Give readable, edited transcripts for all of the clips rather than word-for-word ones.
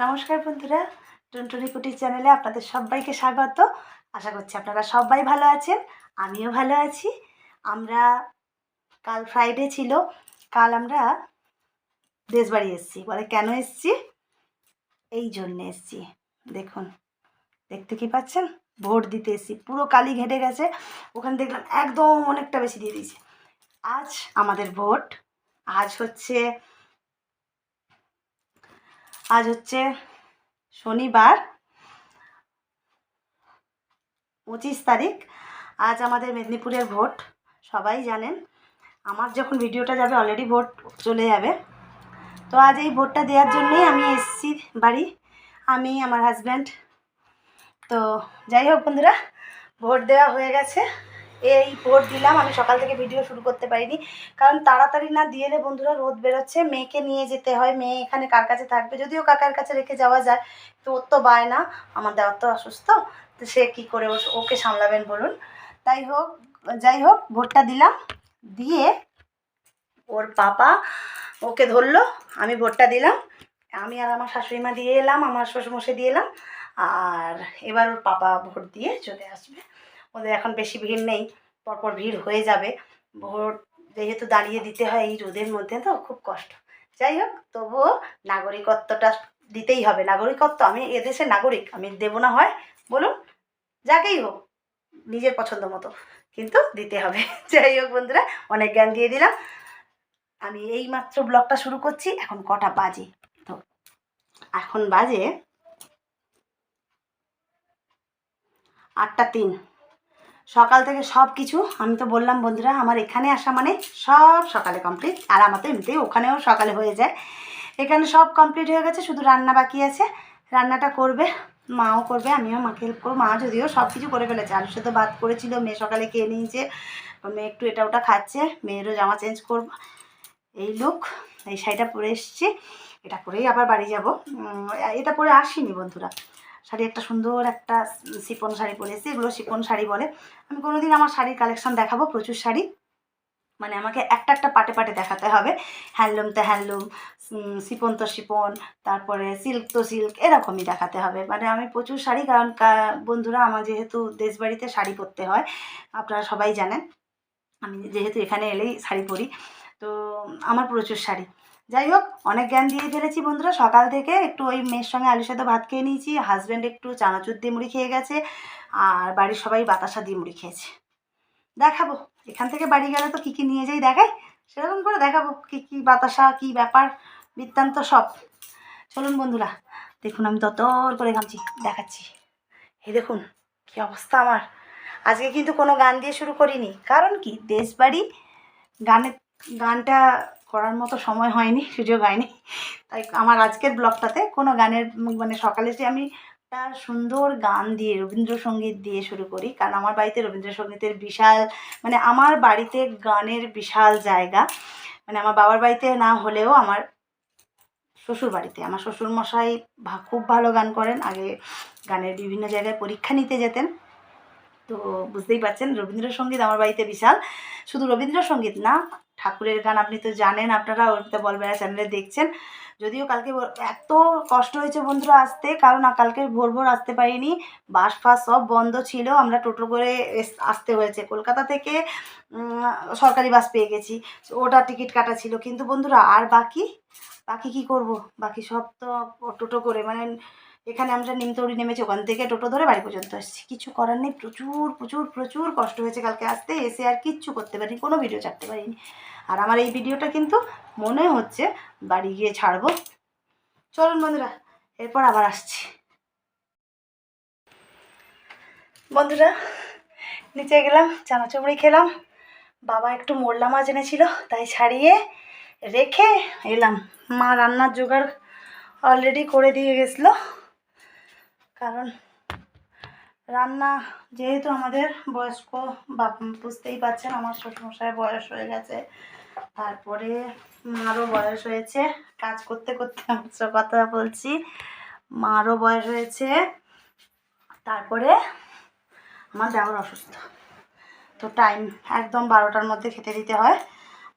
নমস্কার বন্ধুরা, টুনটুনি কুটির চ্যানেলে আপনাদের সবাইকে স্বাগত। আশা করছি আপনারা সবাই ভালো আছেন, আমিও ভালো আছি। আমরা কাল ফ্রাইডে ছিল, কাল আমরা দেশবাড়ি এসেছি। বলে কেন এসেছি? এই জন্যে এসেছি। দেখুন, দেখতে কি পাচ্ছেন? ভোট দিতে এসেছি। পুরো কালি ঘেঁটে গেছে, ওখানে দেখলাম একদম অনেকটা বেশি দিয়ে দিয়েছে। আজ আমাদের ভোট। আজ হচ্ছে শনিবার 25 তারিখ। আজ আমাদের মেদিনীপুরের ভোট, সবাই জানেন। আমার যখন ভিডিওটা যাবে অলরেডি ভোট চলে যাবে। তো আজ এই ভোটটা দেওয়ার জন্যই আমি এসেছি বাড়ি, আমি আমার হাজব্যান্ড। তো যাই হোক বন্ধুরা, ভোট দেওয়া হয়ে গেছে। এই ভোট দিলাম। আমি সকাল থেকে ভিডিও শুরু করতে পারিনি, কারণ তাড়াতাড়ি না দিয়ে এলে বন্ধুরা রোদ বেরোচ্ছে, মেয়েকে নিয়ে যেতে হয়। মেয়ে এখানে কার কাছে থাকবে? যদিও কাকার কাছে রেখে যাওয়া যায়, তো ওর তো বায়না, আমার দেওয়ার তো অসুস্থ, তো সে কী করে ওকে সামলাবেন বলুন। যাই হোক ভোটটা দিলাম, দিয়ে ওর পাপা ওকে ধরলো, আমি ভোটটা দিলাম। আমি আর আমার শাশুড়ি মা দিয়ে এলাম, আমার শ্বশুরমশাই দিয়ে এলাম। আর এবার ওর পাপা ভোট দিয়ে চলে আসবে। ওদের এখন বেশি ভিড় নেই, পরপর ভিড় হয়ে যাবে। ভোট যেহেতু দাঁড়িয়ে দিতে হয় এই রোদের মধ্যে, তো খুব কষ্ট। যাই হোক, তবুও নাগরিকত্বটা দিতেই হবে। নাগরিকত্ব, আমি এদেশের নাগরিক, আমি দেবো না হয় বলুন? যাকেই হোক, নিজের পছন্দ মতো, কিন্তু দিতে হবে। যাই হোক বন্ধুরা, অনেক জ্ঞান দিয়ে দিলাম। আমি এই মাত্র ব্লগটা শুরু করছি। এখন কটা বাজে? তো এখন বাজে 8টা 3। সকাল থেকে সব কিছু, আমি তো বললাম বন্ধুরা, আমার এখানে আসা মানে সব সকালে কমপ্লিট। আর আমার তো এমনিতেই ওখানেও সকালে হয়ে যায়, এখানে সব কমপ্লিট হয়ে গেছে, শুধু রান্না বাকি আছে। রান্নাটা করবে, মাও করবে, আমিও মাকে হেল্প করবো। মা যদিও সব কিছু করে ফেলেছে, আলু সেদ্ধ ভাত করেছিল, মেয়ে সকালে খেয়ে নিয়েছে। মেয়ে একটু এটা ওটা খাচ্ছে, মেয়েরও জামা চেঞ্জ করবো। এই লুক, এই শাড়িটা পরে এসেছি, এটা পরেই আবার বাড়ি যাব। এটা পরে আসিনি বন্ধুরা, শাড়ি একটা সুন্দর একটা শিফন শাড়ি পরে এসেছি। এগুলো শিফন শাড়ি বলে। আমি কোনোদিন আমার শাড়ির কালেকশন দেখাবো, প্রচুর শাড়ি, মানে আমাকে একটা একটা পাটে পাটে দেখাতে হবে। হ্যান্ডলুম তো হ্যান্ডলুম, শিপন তো শিপন, তারপরে সিল্ক তো সিল্ক, এরকমই দেখাতে হবে। মানে আমি প্রচুর শাড়ি, কারণ বন্ধুরা আমার যেহেতু দেশবাড়িতে শাড়ি পরতে হয়, আপনারা সবাই জানেন। আমি যেহেতু এখানে এলেই শাড়ি পরি, তো আমার প্রচুর শাড়ি। যাই হোক, অনেক জ্ঞান দিয়ে ফেলেছি বন্ধুরা। সকাল থেকে একটু ওই মেয়ের সঙ্গে আলুর সাথে ভাত খেয়ে নিয়েছি, হাজব্যান্ড একটু চানাচুর দিয়ে মুড়ি খেয়ে গেছে, আর বাড়ির সবাই বাতাসা দিয়ে মুড়ি খেয়েছে। দেখাবো এখান থেকে বাড়ি গেলে তো কী কী নিয়ে যাই দেখাই, সেরকম করে দেখাবো কী কী বাতাসা, কী ব্যাপার বৃত্তান্ত সব। চলুন বন্ধুরা, দেখুন আমি ততর করে ঘামছি, দেখাচ্ছি। এই দেখুন কী অবস্থা আমার। আজকে কিন্তু কোনো গান দিয়ে শুরু করিনি, কারণ কি, দেশবাড়ি গানটা করার মতো সময় হয়নি, সুযোগ হয়নি। তাই আমার আজকের ব্লগটাতে কোনো গানের, মানে সকালে যে আমি একটা সুন্দর গান দিয়ে, রবীন্দ্রসঙ্গীত দিয়ে শুরু করি, কারণ আমার বাড়িতে রবীন্দ্রসঙ্গীতের বিশাল, মানে আমার বাড়িতে গানের বিশাল জায়গা। মানে আমার বাবার বাড়িতে না হলেও আমার শ্বশুর বাড়িতে, আমার শ্বশুরমশাই খুব ভালো গান করেন। আগে গানের বিভিন্ন জায়গায় পরীক্ষা নিতে যেতেন, তো বুঝতেই পারছেন রবীন্দ্রসঙ্গীত আমার বাড়িতে বিশাল। শুধু রবীন্দ্রসঙ্গীত না, ঠাকুরের গান আপনি তো জানেন, আপনারা ওইটা বলবেড়া চ্যানেলে দেখছেন। যদিও কালকে এত কষ্ট হয়েছে বন্ধুরা আসতে, কারণ কালকে ভোর ভোর আসতে পারিনি, বাস ফাস সব বন্ধ ছিল, আমরা টোটো করে আসতে হয়েছে। কলকাতা থেকে সরকারি বাস পেয়ে গেছি, ওটা টিকিট কাটা ছিল। কিন্তু বন্ধুরা আর বাকি কী করব, বাকি সব তো টোটো করে, মানে এখানে আমরা নিমতৌড়ি নেমেছি, ওখান থেকে টোটো ধরে বাড়ি পর্যন্ত এসেছি। কিছু করার নেই, প্রচুর প্রচুর প্রচুর কষ্ট হয়েছে কালকে আসতে। এসে আর কিচ্ছু করতে পারিনি, কোনো ভিডিও ছাড়তে পারিনি। আর আমার এই ভিডিওটা কিন্তু মনে হচ্ছে বাড়ি গিয়ে ছাড়বো। চলুন বন্ধুরা, এরপর আবার আসছি। বন্ধুরা, নিচে গেলাম, চানাচুর মুড়ি খেলাম। বাবা একটু মোরলা মাছ এনেছিল, তাই ছাড়িয়ে রেখে এলাম। মা রান্নার জোগাড় অলরেডি করে দিয়ে গেছিলো, কারণ রান্না যেহেতু আমাদের বয়স্ক, বুঝতেই পারছেন আমার শ্বশুরমশাইয়ের বয়স হয়ে গেছে, তারপরে মারও বয়স হয়েছে, কাজ করতে করতে আমার কথা বলছি, মারও বয়স হয়েছে, তারপরে আমার দেওর অসুস্থ, তো টাইম একদম 12টার মধ্যে খেতে দিতে হয়।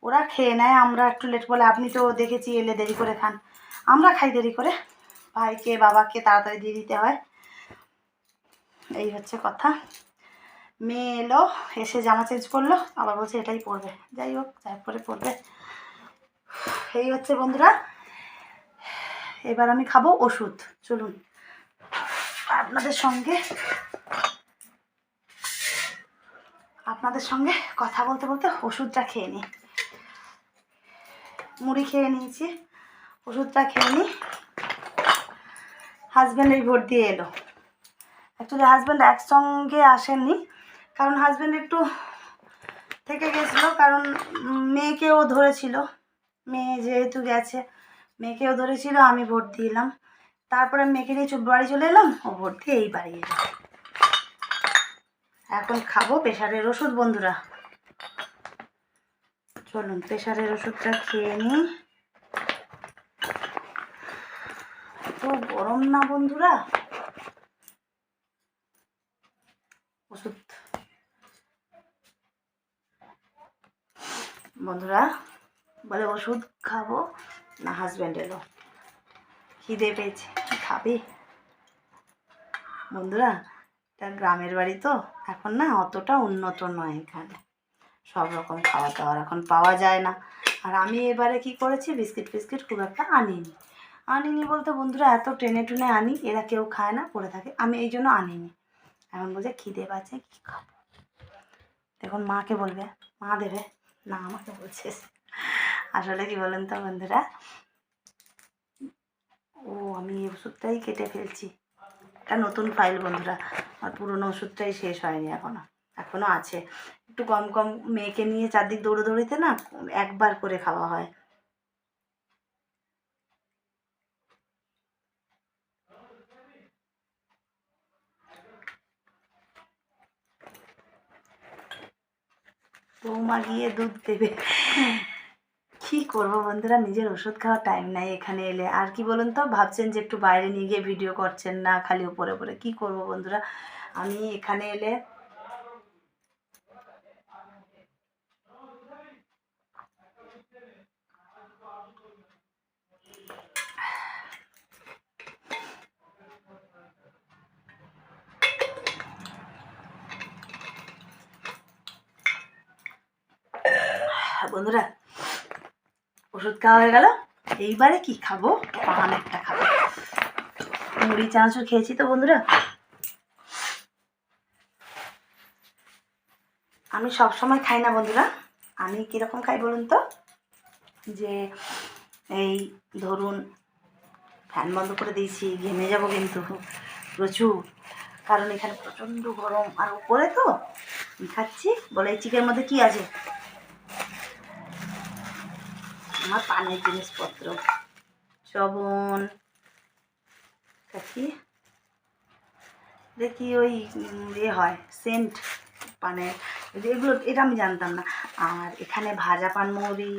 ওরা খেয়ে নেয়, আমরা একটু লেট বলে, আপনি তো দেখেছি এলে দেরি করে খান, আমরা খাই দেরি করে, ভাইকে বাবাকে তাড়াতাড়ি দিয়ে দিতে হয়, এই হচ্ছে কথা। মেয়ে এলো, এসে জামা চেঞ্জ করলো, আবার বলছে এটাই পরবে। যাই হোক, যাই পরে পরবে। এই হচ্ছে বন্ধুরা, এবার আমি খাবো ওষুধ। চলুন আপনাদের সঙ্গে কথা বলতে বলতে ওষুধটা খেয়ে নিই। মুড়ি খেয়ে নিয়েছি, ওষুধটা খেয়ে নিই। হাজব্যান্ড এই ভোট দিয়ে এলো। অ্যাকচুয়ালি হাজব্যান্ড একসঙ্গে আসেননি, কারণ হাজব্যান্ড একটু থেকে গেছিলো, কারণ মেয়েকেও ধরেছিল। মেয়ে যেহেতু গেছে, মেয়েকেও ধরেছিল, আমি ভোট দিলাম। তারপরে মেয়েকে নিয়ে বাড়ি চলে এলাম, ও ভোট দিয়ে এই বাড়ি এলো। এখন খাবো প্রেশারের ওষুধ বন্ধুরা। চলুন প্রেশারের ওষুধটা খেয়ে নিই। এত গরম না বন্ধুরা, ওষুধ বন্ধুরা বলে ওষুধ খাবো না, হাজব্যান্ড এলো, খিদে পেয়েছে, খাবি বন্ধুরা। এটা গ্রামের বাড়ি তো, এখন না অতটা উন্নত নয়, এখানে সব রকম খাবার দাবার এখন পাওয়া যায় না। আর আমি এবারে কি করেছি, বিস্কিট ফিস্কিট খুব একটা আনিনি বলতে বন্ধুরা, এত টেনে টুনে আনি, এরা কেউ খায় না, পড়ে থাকে, আমি এই জন্য আনিনি। এখন বলছে খিদে পাচ্ছে, কী খাবো। দেখুন মাকে বলবে, মা দেবে না, আমাকে বলছে। আসলে কি বলেন তো বন্ধুরা, আমি এই ওষুধটাই কেটে ফেলছি। এটা নতুন ফাইল বন্ধুরা, আর পুরনো ওষুধটাই শেষ হয়নি এখনও আছে। একটু কম কম মেয়েকে নিয়ে চারদিক দৌড়োদৌড়িতে না একবার করে খাওয়া হয়। বৌমা গিয়ে দুধ দেবে। কি করবো বন্ধুরা, নিজের ওষুধ খাওয়ার টাইম নাই এখানে এলে। আর কি বলুন তো, ভাবছেন যে একটু বাইরে নিয়ে গিয়ে ভিডিও করছেন না, খালি উপরে উপরে। কি করবো বন্ধুরা, আমি এখানে এলে বন্ধুরা ওষুধ খাওয়া হয়ে গেল, এইবারে কি খাবো, পান একটা খাবো। মুড়ি চানাচুর খেয়েছি তো বন্ধুরা। আমি সব সময় খাই না বন্ধুরা, আমি কীরকম খাই বলুন তো, যে এই ধরুন ফ্যান বন্ধ করে দিয়েছি, ঘেমে যাব কিন্তু প্রচুর, কারণ এখানে প্রচণ্ড গরম। আর উপরে তো খাচ্ছি বলে, এই চিকের মধ্যে কি আছে, আমার পানের জিনিসপত্র, চবন খাচ্ছি, দেখি ওই হয় সেন্ট পানের, এগুলো, এটা আমি জানতাম না। আর এখানে ভাজা পানমৌরি,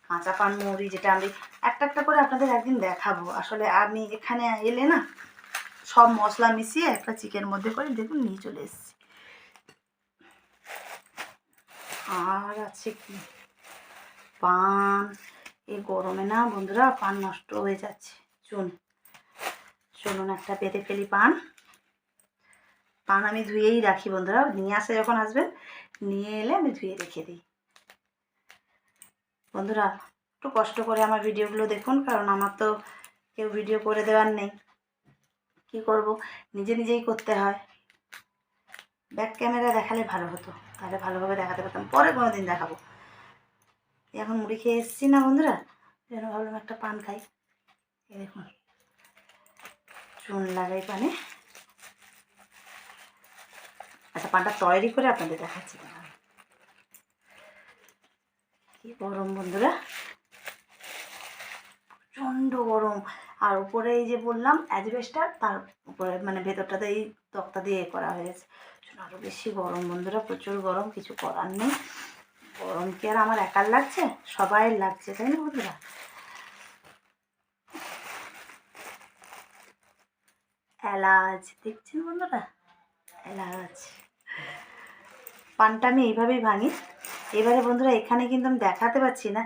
কাঁচা পানমৌরি, যেটা আমি একটা একটা করে আপনাদের একদিন দেখাবো। আসলে আমি এখানে এলে না সব মশলা মিশিয়ে একটা চিকেনের মধ্যে করে দেখুন নিয়ে চলে এসেছি। আর আছে কি, পান, এই গরমে না বন্ধুরা পান নষ্ট হয়ে যাচ্ছে। চলুন একটা পেতে ফেলি পান আমি ধুয়েই রাখি বন্ধুরা, নিয়ে আসে যখন আসবেন, নিয়ে এলে আমি ধুয়ে রেখে দিই। বন্ধুরা একটু কষ্ট করে আমার ভিডিওগুলো দেখুন, কারণ আমার তো কেউ ভিডিও করে দেওয়ার নেই, কি করব, নিজেই করতে হয়। ব্যাক ক্যামেরা দেখালে ভালো হতো, তাহলে ভালোভাবে দেখাতে পারতাম, পরে কোনো দিন দেখাবো। এখন মুড়ি খেয়ে এসেছি না বন্ধুরা, যেন ভাবলাম একটা পান খাই। এই দেখুন চুন লাগাই পানে। আচ্ছা পানটা তৈরি করে আপনাদের দেখাচ্ছি। কি গরম বন্ধুরা, প্রচণ্ড গরম। আর উপরে এই যে বললাম অ্যাজবেস্টার, তার উপরে মানে ভেতরটাতে এই তক্তা দিয়ে করা হয়েছে, আরও বেশি গরম বন্ধুরা, প্রচুর গরম, কিছু করার নেই। গরম কি আর আমার একার লাগছে, সবাই লাগছে, তাই না বন্ধুরা। এলাচ দেখছেন বন্ধুরা, এলাচ। পানটা আমি এইভাবেই ভাঙি। এবারে বন্ধুরা এখানে কিন্তু আমি দেখাতে পাচ্ছি না,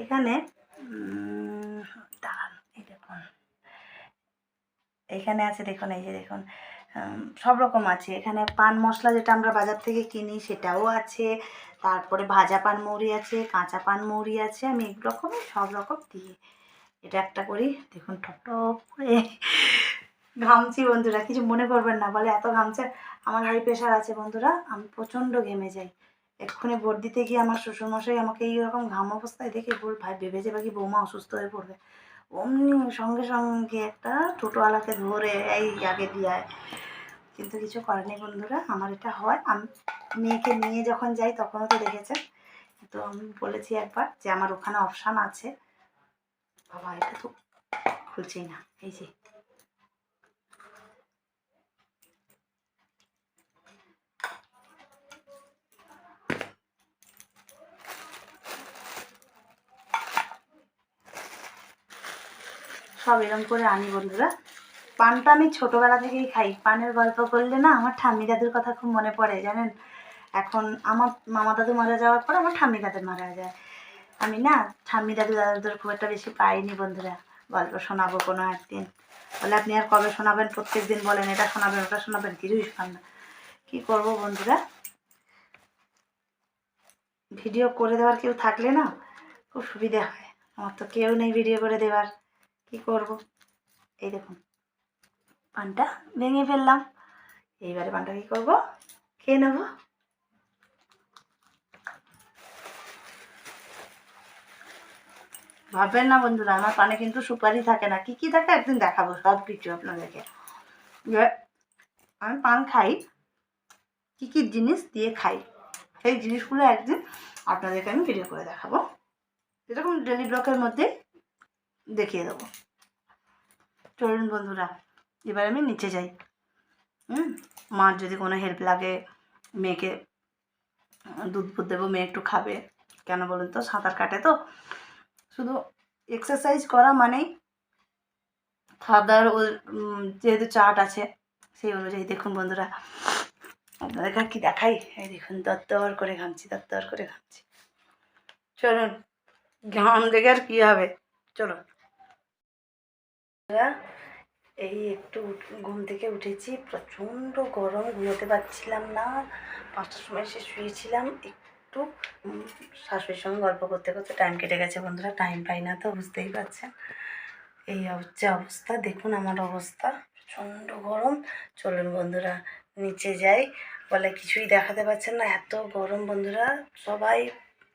এখানে দাঁড়ান, এই দেখুন এখানে আছে দেখুন, এই যে দেখুন সব রকম আছে। এখানে পান মশলা যেটা আমরা বাজার থেকে কিনি সেটাও আছে, তারপরে ভাজা পান মৌরি আছে, কাঁচা পান মৌরি আছে। আমি এক রকমই সব রকম দিয়ে এটা একটা করি। দেখুন টপ টপ করে ঘামছি বন্ধুরা, কিছু মনে করবেন না, বলে এত ঘামছে। আমার হাই প্রেশার আছে বন্ধুরা, আমি প্রচণ্ড ঘেমে যাই। এক্ষুনি ভোট দিতে গিয়ে আমার শ্বশুরমশাই আমাকে এইরকম ঘাম অবস্থায় দেখে ভাই ভেবেছে বাকি বৌমা অসুস্থ হয়ে পড়বে। অমনি সঙ্গে সঙ্গে একটা টোটোওয়ালাকে ধরে এই আগে দিয়ে। কিন্তু কিছু করার নেই বন্ধুরা, আমার এটা হয়। আমি মেয়েকে নিয়ে যখন যাই তখনও তো দেখেছেন। তো আমি বলেছি একবার যে আমার ওখানে অপশান আছে। বাবা এটা তো খুলছেই না, এই যে সব এরকম করে আনি বন্ধুরা। পানটা আমি ছোটোবেলা থেকেই খাই। পানের গল্প করলে না আমার ঠাম্মি দাদুর কথা খুব মনে পড়ে জানেন। এখন আমার মামা দাদু মারা যাওয়ার পর আমার ঠাম্মি দাদু মারা যায়। আমি না ঠাম্মি দাদু দাদুদের খুব একটা বেশি পাইনি বন্ধুরা। গল্প শোনাবো কোনো একদিন। বলে আপনি আর কবে শোনাবেন, প্রত্যেক দিন বলেন এটা শোনাবেন ওটা শোনাবেন, কিছুই শোনান না। কী করবো বন্ধুরা, ভিডিও করে দেওয়ার কেউ থাকলে না খুব সুবিধে হয়। আমার তো কেউ নেই ভিডিও করে দেওয়ার, কি করব। এই দেখুন পানটা ভেঙে ফেললাম, এইবারে পানটা কী করবো, খেয়ে নেবো। ভাববেন না বন্ধুরা আমার পানে কিন্তু সুপারি থাকে না, কী থাকে একদিন দেখাবো সব কিছু আপনাদেরকে। যে আমি পান খাই, কী জিনিস দিয়ে খাই সেই জিনিসগুলো একদিন আপনাদেরকে আমি ভিডিও করে দেখাবো, যেরকম ডেলি ব্লকের মধ্যে দেখিয়ে দেবো। চলুন বন্ধুরা এবার আমি নিচে যাই। মার যদি কোনো হেল্প লাগে, মেয়েকে দুধ ফুট দেবো, মেয়ে একটু খাবে। কেন বলুন তো, সাঁতার কাটে তো, শুধু এক্সারসাইজ করা মানেই খাওয়া দাওয়ার যেহেতু চার্ট আছে সেই অনুযায়ী। দেখুন বন্ধুরা আপনাদেরকে কি দেখাই, এই দেখুন দরদর করে ঘামছি, দরদর করে ঘামছি। চলুন ঘাম দেখে আর কী হবে, চলুন। এই একটু ঘুম থেকে উঠেছি, প্রচণ্ড গরম, ঘুমোতে পারছিলাম না। 5টার সময় এসে শুয়েছিলাম, একটু শাশুড়ির সঙ্গে গল্প করতে করতে টাইম কেটে গেছে বন্ধুরা। টাইম পাই না তো বুঝতেই পারছেন। এই হচ্ছে অবস্থা, দেখুন আমার অবস্থা, প্রচণ্ড গরম। চলুন বন্ধুরা নিচে যাই। বলে কিছুই দেখাতে পাচ্ছেন না, এত গরম বন্ধুরা, সবাই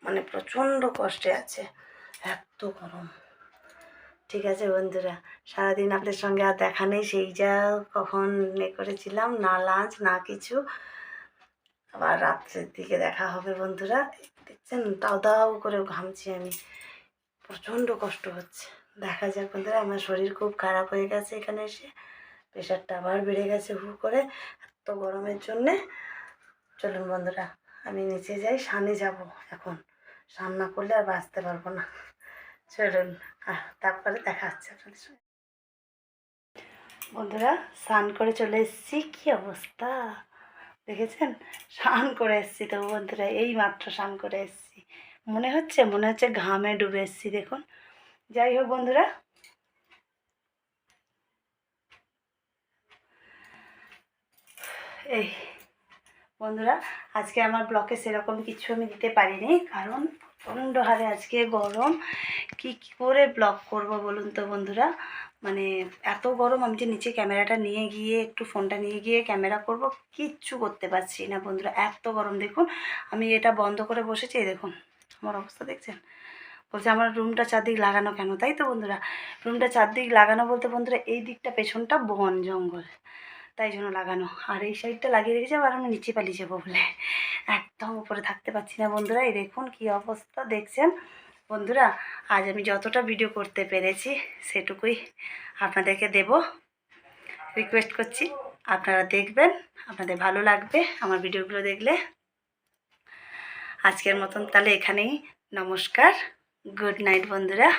মানে প্রচণ্ড কষ্টে আছে, এত গরম। ঠিক আছে বন্ধুরা, সারাদিন আপনাদের সঙ্গে আর দেখা নেই, সেই যা কখন করেছিলাম, না লাঞ্চ না কিছু। আবার রাত্রের দিকে দেখা হবে বন্ধুরা। দেখছেন দাও দাও করে ঘামছি আমি, প্রচণ্ড কষ্ট হচ্ছে। দেখা যাক বন্ধুরা, আমার শরীর খুব খারাপ হয়ে গেছে এখানে এসে, প্রেশারটা আবার বেড়ে গেছে হু করে এত গরমের জন্যে। চলুন বন্ধুরা আমি নিচে যাই, স্নানে যাব এখন, স্নান না করলে আর বাঁচতে পারবো না। চলুন তারপরে দেখা হচ্ছে আপনাদের সঙ্গে। বন্ধুরা স্নান করে চলে এসেছি, কী অবস্থা দেখেছেন, স্নান করে এসেছি তো বন্ধুরা, এই মাত্র স্নান করে এসেছি। মনে হচ্ছে ঘামে ডুবে এসেছি দেখুন। যাই হোক বন্ধুরা, এই বন্ধুরা আজকে আমার ব্লকে সেরকম কিছু আমি দিতে পারিনি, কারণ প্রচণ্ড হারে আজকে গরম। কি করে ব্লগ করব বলুন তো বন্ধুরা, মানে এত গরম, আমি যে নিচে ক্যামেরাটা নিয়ে গিয়ে একটু ফোনটা নিয়ে গিয়ে ক্যামেরা করব কিচ্ছু করতে পারছি না বন্ধুরা, এত গরম। দেখুন আমি এটা বন্ধ করে বসেছি, দেখুন আমার অবস্থা দেখছেন। বলছে আমার রুমটা চারদিক লাগানো কেন, তাই তো বন্ধুরা, রুমটা চারদিক লাগানো বলতে বন্ধুরা এই দিকটা পেছনটা বন জঙ্গল, তাই জন্য লাগানো। আর এই সাইডটা লাগিয়ে রেখেছি আবার আমি নিচে পালিয়ে যাবো বলে, একদম উপরে থাকতে পারছি না বন্ধুরা। এই দেখুন কি অবস্থা দেখছেন বন্ধুরা। আজ আমি যতটা ভিডিও করতে পেরেছি সেটুকুই আপনাদেরকে দেব। রিকোয়েস্ট করছি আপনারা দেখবেন, আপনাদের ভালো লাগবে আমার ভিডিওগুলো দেখলে। আজকের মতন তাহলে এখানেই, নমস্কার, গুড নাইট বন্ধুরা।